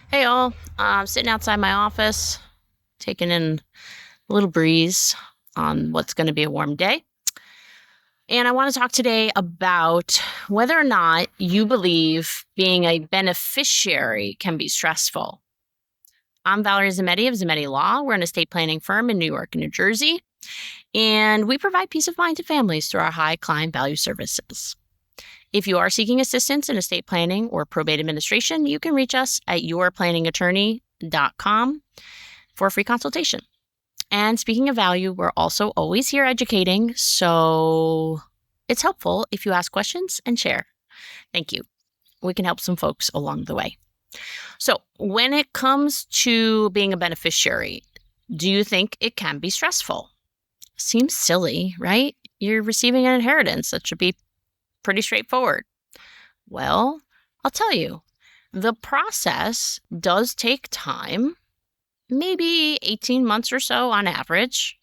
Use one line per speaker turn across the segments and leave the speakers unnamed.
Hey all, I'm sitting outside my office, taking in a little breeze on what's going to be a warm day. And I want to talk today about whether or not you believe being a beneficiary can be stressful. I'm 𝗷𝗲𝗲𝗹 of Zammitti Law. We're an estate planning firm in New York and New Jersey, and we provide peace of mind to families through our high client value services. If you are seeking assistance in estate planning or probate administration, you can reach us at 𝗷𝗲𝗲𝗋𝗉𝗄.com for a free consultation. And speaking of value, we're also always here educating, so it's helpful if you ask questions and share. Thank you. We can help some folks along the way. So when it comes to being a beneficiary, do you think it can be stressful? Seems silly, right? You're receiving an inheritance. That should be pretty straightforward. Well, I'll tell you, the process does take time, maybe 18 months or so on average.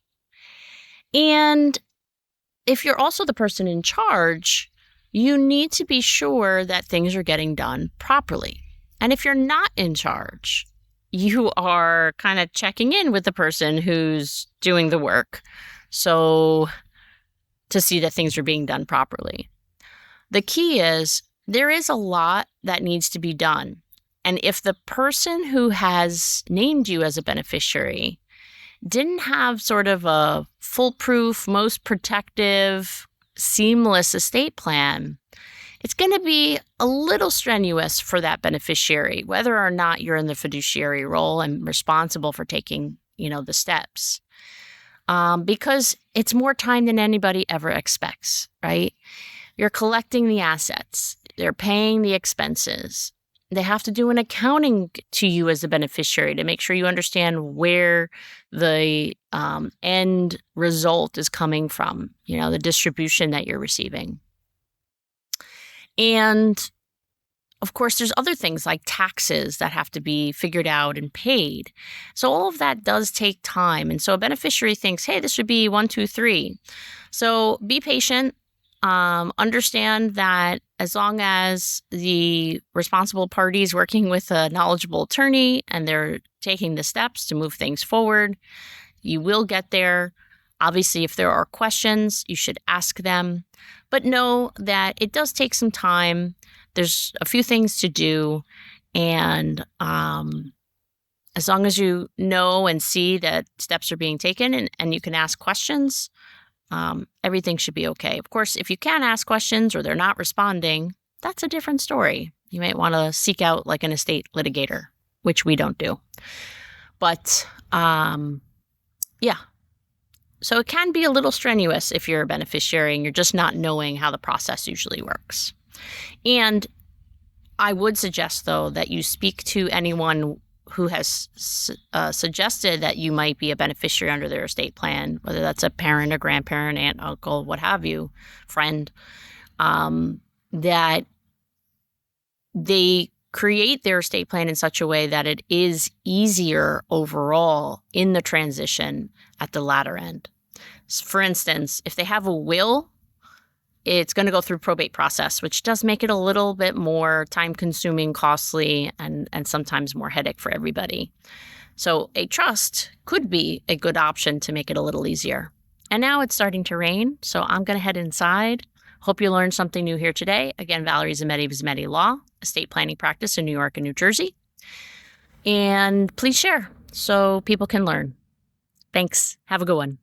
And if you're also the person in charge, you need to be sure that things are getting done properly. And if you're not in charge, you are kind of checking in with the person who's doing the work, so to see that things are being done properly. The key is there is a lot that needs to be done. And if the person who has named you as a beneficiary didn't have sort of a foolproof, most protective, seamless estate plan, it's going to be a little strenuous for that beneficiary, whether or not you're in the fiduciary role and responsible for taking, the steps. Because it's more time than anybody ever expects, right? You're collecting the assets. They're paying the expenses. They have to do an accounting to you as a beneficiary to make sure you understand where the end result is coming from, the distribution that you're receiving. And of course, there's other things like taxes that have to be figured out and paid. So all of that does take time. And so a beneficiary thinks, hey, this should be 1, 2, 3. So be patient. Understand that as long as the responsible party is working with a knowledgeable attorney and they're taking the steps to move things forward, you will get there. Obviously, if there are questions, you should ask them. But know that it does take some time. There's a few things to do. And as long as you know and see that steps are being taken and you can ask questions, everything should be okay. Of course, if you can't ask questions or they're not responding, that's a different story. You might want to seek out like an estate litigator, which we don't do. But yeah. So it can be a little strenuous if you're a beneficiary and you're just not knowing how the process usually works. And I would suggest, though, that you speak to anyone who has suggested that you might be a beneficiary under their estate plan, whether that's a parent, a grandparent, aunt, uncle, what have you, friend, that they create their estate plan in such a way that it is easier overall in the transition at the latter end. For instance, if they have a will, it's going to go through probate process, which does make it a little bit more time-consuming, costly, and sometimes more headache for everybody. So a trust could be a good option to make it a little easier. And now it's starting to rain, so I'm going to head inside. Hope you learned something new here today. Again, 𝗷𝗲𝗲𝗹 of Zammitti Law, estate planning practice in New York and New Jersey. And please share so people can learn. Thanks. Have a good one.